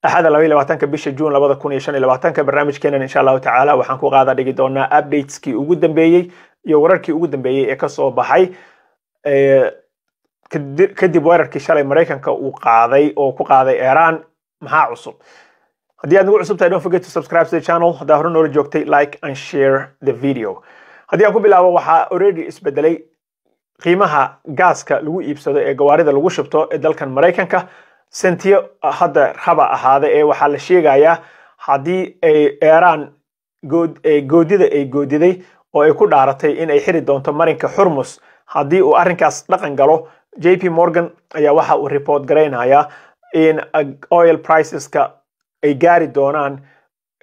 أحد 22 bisha June 2025 barnaamijkeena insha Allah ta'ala waxaan ku qaada dhigi doonaa updateski ugu dambeeyay iyo wararkii ugu dambeeyay ee ka soo baxay kadib weerarkii shalay Mareykanka uu qaaday oo ku qaaday Iran maxaa cusub. Haddii aad nagu cusub tahay, don't forget to subscribe to the channel. Haddii hore noola joogtay, like and share the video. Haddii aan ku bilaabo, waxaa already isbedelay qiimaha gaaska lagu iibsado ee gawaarida lagu shubto ee dalkan Mareykanka. Sentiyo hadda raba ahaada ee waxaa la sheegayaa haddii ay Iran goodiday oo ay ku dhaaratay in ay xiri doonto marinka Hormuz haddii uu arrinkaas dhaqan galo. JP Morgan ayaa waxa uu report gareynayaa in oil priceska ay gaari doonaan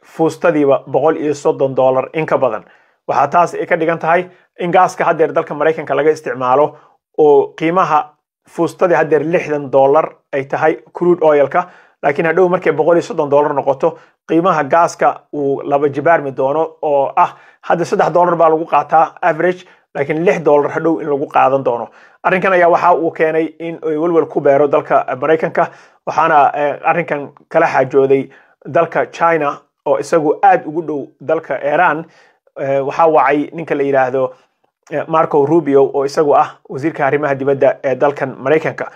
fuustadiiba $130 in ka badan. Waxaa taas ay ka dhigan tahay in gaaska haddeer dalka Mareykanka laga isticmaalo oo qiimaha fuustadii haddeer $60 ay tahay crude oilka, laakiin hadhow markay $130 noqoto qiimaha gaaska uu laba jibaarmi doono oo hadda $3 baa lagu qaataa average, laakiin $6 hadhow in lagu qaadan doono. Arrinkan ayaa waxa uu keenay in ay walwal ku beero dalka Mareykanka, waxaana arrinkan kala xaajooday dalka China oo isagu aad ugu dhow dalka Iran. Waxa wacay ninka la yiraahdo Marco Rubio oo isagu wasiirka arrimaha dibadda ee dalkan Mareykanka.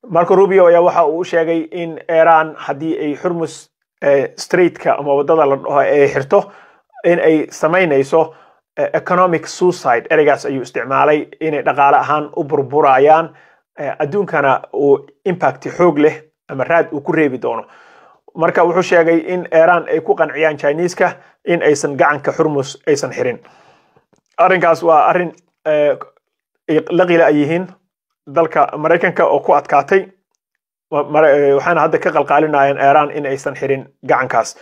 Marco Rubio ayaa waxa uu sheegay in Iran haddii ay Hormuz Strait-ka ama wadada la dhaho ay xirto in ay sameynayso economic suicide. Ereygaas ayuu isticmaalay inay dhaqaale ahaan u burburayaan adduunkana uu impact xoog leh ama raad uu ku reebi doono. Marka wuxuu sheegay in Iran ay ku qanciyaan Chinese-ka in aysan gacanka Hormuz aysan xirin. Arrinkaas waa arrin la qila ay yihiin dalka Mareykanka oo ku adkaatay, waxaana hadda ka qalqaalinayaan Iran in aysan xirin gacankaas.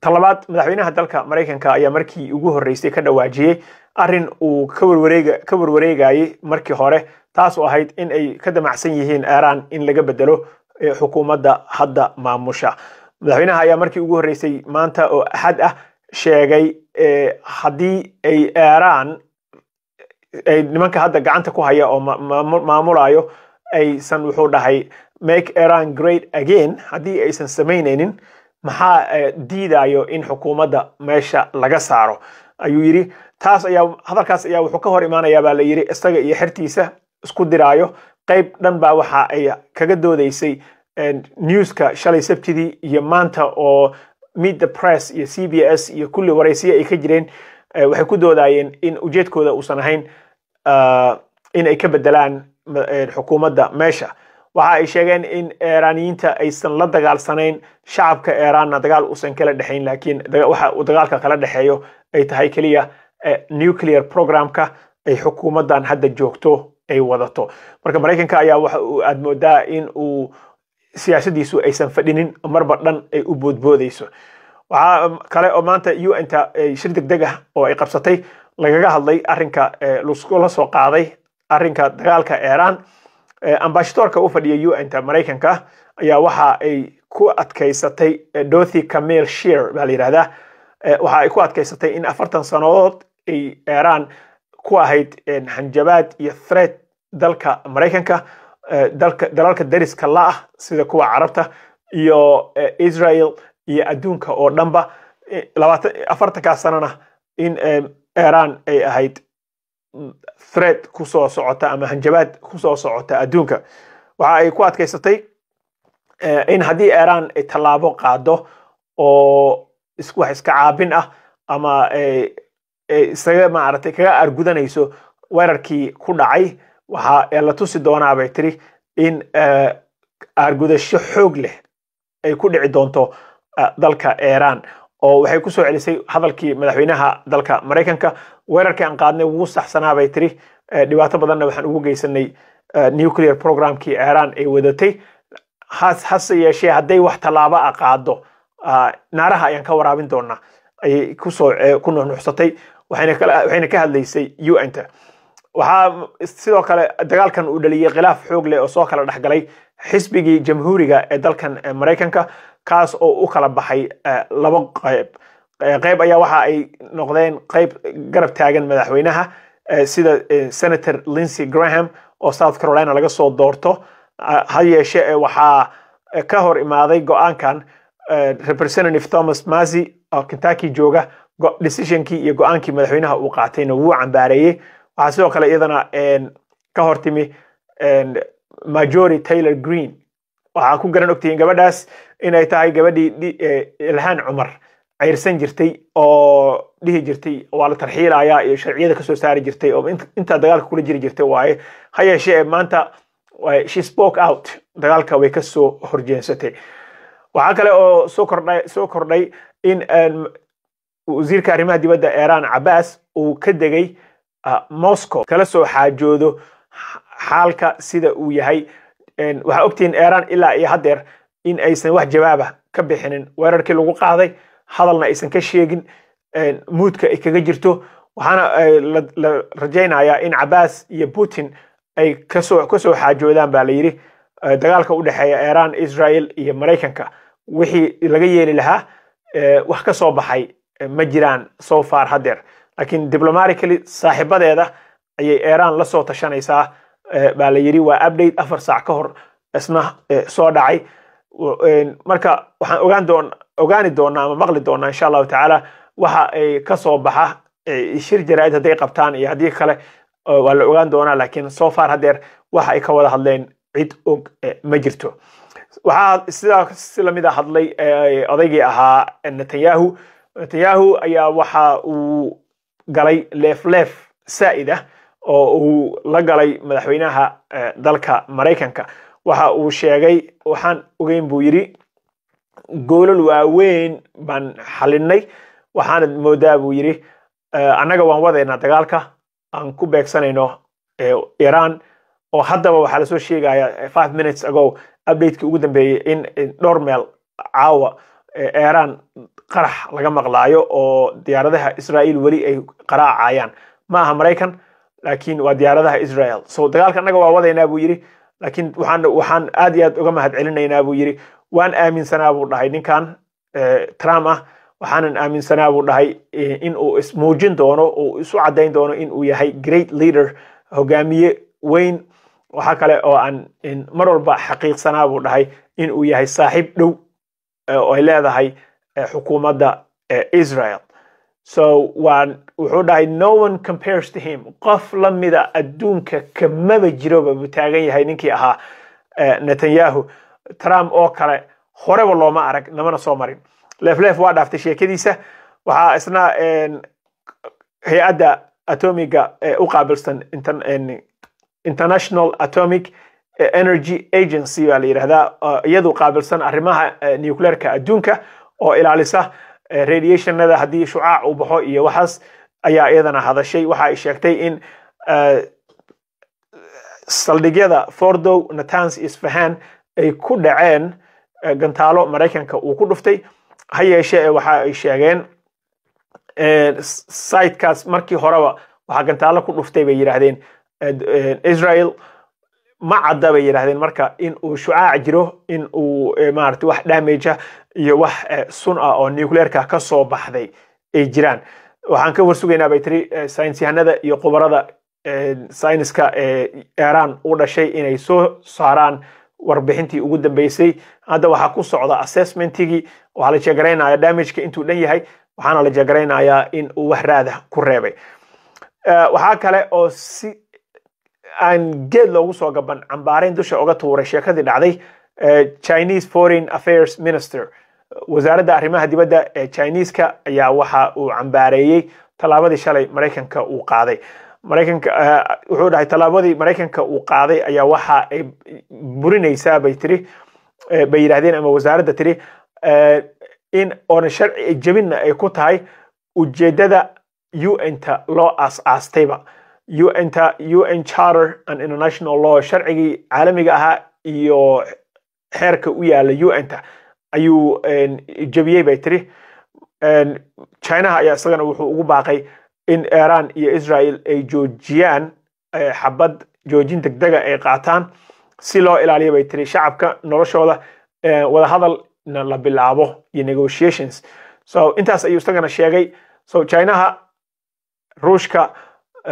Talabaad, madaxweynaha dalka Mareykanka ayaa markii ugu horeysay ka dhawaajiyay arrin uu ka warwareegayay markii hore, taas oo ahayd in ay ka damacsan yihiin Iran in laga bedelo xukuumadda hadda maamusha. Madaxweynaha ayaa markii ugu horeysay maanta oo Axad sheegay haddii ay Iran ay nimanka hadda gacanta ku haya oo maamulayo aysan, wuxuu dhahay, make Iran great again, haddii aysan samaynaynin maxaa diidayo in xukuumadda meesha laga saaro ayuu yiri. Hadalkaas ayaa wuxuu ka hor imaanayaa baa la yiri isaga iyo xirtiisa isku diraayo. Qayb dhan baa waxa ay kaga doodaysay newska shalay Sabtidii iyo maanta oo Meet the Press iyo CBS iyo kulli waraysiyo ay ka jireen. Waxay ku doodayeen in ujeedkooda uusan ahayn in ay ka bedelaan xukuumadda meesha. Waxa ay sheegeen in Iraniyiinta aysan la dagaalsanayn shacabka Iranna dagaal uusan kala dhaxayn, laakiin waxa uu dagaalka kala dhaxeeyo ay tahay kaliya nuclear programka ay xukuumaddan hadda joogto ay wadato. Marka Mareykanka ayaa waxa uu aad moodaa in uu siyaasadiisu aysan fadhinin marba dhan ay u boodboodayso. Waxa kale oo maanta UN-ta shir degdeg oo ay qabsatay lagaga hadlay arrinka la soo qaaday arrinka dagaalka Iran. Ambassadorka u fadhiya UN-ta Mareykanka ayaa waxa ay ku adkaysatay Dorothy Camille Shear baa la yiraahdaa. Waxa ay ku adkaysatay in 40 sanadood ay Iran ku ahayd hanjabaad iyo threat dalka Mareykanka, dalalka dariska la sida kuwa Carabta iyo Israel iyo adduunka oo dhanba 40 sanana in Iran ay ahayd threat ku soo socota ama hanjabaad ku soo socota adduunka. Waxa ay ku adkaysatay in haddii Iran ay tallaabo qaado oo wax iska caabin ama isaga maaragtay kaga argudanayso weerarkii ku dhacay, waxa la tusi doonaa bay tiri in argudasho xoog leh ay ku dhici doonto dalka Iran. oo waxay ku soo celisay hadalkii madaxweynaha dalka Mareykanka. weerarkii aan qaadnay wuu saxsanaa bay tiri, dhibaato badanna waxaan ugu geysanay nuclear programkii Iran ay wadatay. hase yeeshee hadday wax tallaabo qaado naaraha ayaan ka waraabin doonaa ay ku nuuxnuuxsatay. waxayna ka hadlaysay UN-ta. waxaa sidoo kale dagaalkan uu dhaliyay khilaaf xoog leh oo soo kala dhaxgalay xisbigii jamhuuriga ee dalkan Mareykanka, kaas oo u kala baxay laba qayb ayaa waxa ay noqdeen qayb garab taagan madaxweynaha sida Senator Lindsey Graham oo South Carolina laga soo doorto. ha yeeshee waxaa ka hor imaaday go'aankan Representative Thomas Massie oo Kentucky jooga decisionkii iyo go'aankii madaxweynaha uu qaatayna wuu cambaareeyay waxa sidoo kale iyadana ka hortimi Marjorie Taylor Greene waxa ku garan ogtiin gabadhaas inay tahay gabadhii Ilhaan Cumar ciirsan jirtay oo dhihi jirtay waa la tarxiilaya iyo sharciyada ka soo saari jirtay oo inta dagaalka kula jiri jirtay waaye hayeeshee maanta she spoke out dagaalka way ka soo horjeensatay waxa kale oo soo kordhay in wasiirka arrimaha dibadda Iran Abbas uu ka degay Moscow kala soo xaajoodo xaalka sida uu yahay waxa ogtiin Iran ilaa iyo hadeer in aysan wax jawaaba ka bixinin weerarkii lagu qaaday hadalna aysan ka sheegin moodka ay kaga jirto waxaana la rajaynayaa in Abbas iyo Putin ay ka soo xaajoodaan baa la yiri dagaalka u dhaxeeya Iran Israel iyo Mareykanka wixii laga yeeli lahaa wax ka soo baxay ma jiraan so far hadeer laakiin diplomatically saaxiibadeeda ayay Iran la soo tashanaysaa baa la yiri waa update 4 saac ka hor isna soo dhacay marka waxaan ogaani doonaa ama maqli doonaa insha Allah taala waxa ay ka soo baxa shir jaraa'id haday qabtaan iyo hadii kale waa la ogaan doonaa laakiin so far hadeer waxa ay ka wada hadleen cid og ma jirto waxa sida lamid ah hadlay odaygii ahaa Netanyahu ayaa waxa uu galay leef saa'ida oo uu la galay madaxweynaha dalka Mareykanka waxa uu sheegay waxaan ogeyn buu yiri goolal waaweyn baan xalinay waxaan moodaa buu yiri anaga waan wadeena dagaalka aan ku beegsanayno Iran oo haddaba waxa la soo sheegaya 5 minutes ago update-kii ugu dambeeyay in dhowr meel caawa Iran qarax laga maqlaayo oo diyaaradaha Israel wali ay qaraacayaan ma aha Mareykan laakiin waa diyaaradaha Israel so dagaalka anaga waa wadeena buu yiri laakiin waxaan aad iyo aad uga mahad celinaynaa buu yiri waan aaminsanaa buu dhahay ninkan Trump waxaan aaminsanaa buu dhahay in uu ismuujin doono oo isu cadeyn doono in uu yahay great leader hogaamiye weyn waxa kale oo aan mar walba xaqiiqsanaa buu dhahay in uu yahay saaxiib dhow oo ay leedahay xukuumadda Israel so wuxuu dhahay no one compares to him qof lamida adduunka kamaba jiroba buu taagan yahay ninkii ahaa Netanyahu Trump oo kale horeba looma arag namana soo marin leef waa dhaaftay sheekadiisa waxa isna hay'adda atomiga u qaabilsan International Atomic Energy Agency baa la yiraahdaa iyadu qaabilsan arrimaha nuclearka adduunka oo ilaalisa radiationada hadii shucaac uu baxo iyo waxaas ayaa iyadana hadashay waxa ay sheegtay in saldhigyada Fordow, Natanz, Isfahan ay ku dhaceen gantaalo Mareykanka uu ku dhuftay hayeeshee waxa ay sheegeen site-kaas markii horeba waxa gantaalo ku dhuftay bay yiraahdeen Israel ma cadda bay yiraahdeen marka in uu shucaac jiro in uu maartay wax damage iyo wax sun ah oo nuclearka ka soo baxday ay jiraan waxaan ka warsugaynaa bay tiri saynisyahanada iyo khubarada sayniska Iran u dhashay inay soo saaraan warbixintii ugu dambeysay hadda waxa ku socda assessmentigii waxa la jeegareynayaa damage-ka intuu dhan yahay waxaana la jeegareynayaa in uu wax raada ku reebay waxa kale oo si aan geed loogu soo gaban cambaareyn dusha uga tuuray sheekadii dhacday Chinese Foreign Affairs Minister wasaaradda arrimaha dibadda ee Chinese-ka ayaa waxa uu cambaareeyay talaabadii shalay Mareykanka uu qaaday Mareykanka wuxuu dhahay talaabadii Mareykanka uu qaaday ayaa waxa ay burinaysaa bay tiri bay yiraahdeen ama wasaaradda tiri in oo sharci jabinna ay ku tahay ujeedada UN-ta loo aastayba UN Charter and International Law sharcigii caalamiga ahaa iyo xeerka u yaala UN-ta ayuu jabiyay bay tiri China ayaa isagana wuxuu ugu baaqay in Iran iyo Israel ay joojiyaan xabad joojin degdega ay qaataan si loo ilaaliyo bay tiri shacabka noloshooda wada hadal la bilaabo iyo negotiations so intaas ayuu isagana sheegay so China Ruushka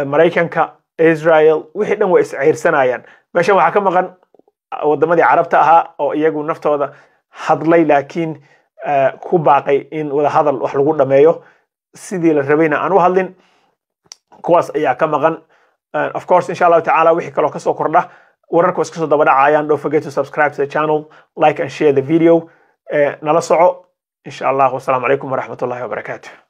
Mareykanka Israel wixii dhan way is ciirsanayaan meeshan waxa ka maqan wadamadii carabta ahaa oo iyagu naftooda hadlay laakiin ku baaqay in wada hadal wax lagu dhameeyo sidii la rabayna aan u hadlin kuwaas ayaa ka maqan of course insha Allah ta'ala wixii kale oo ka soo kordha wararka iska soo daba dhacayaan don't forget to subscribe to the channel like and share the video nala soco insha Allah wassalamu alaykum wa rahmatullahi wa barakatuh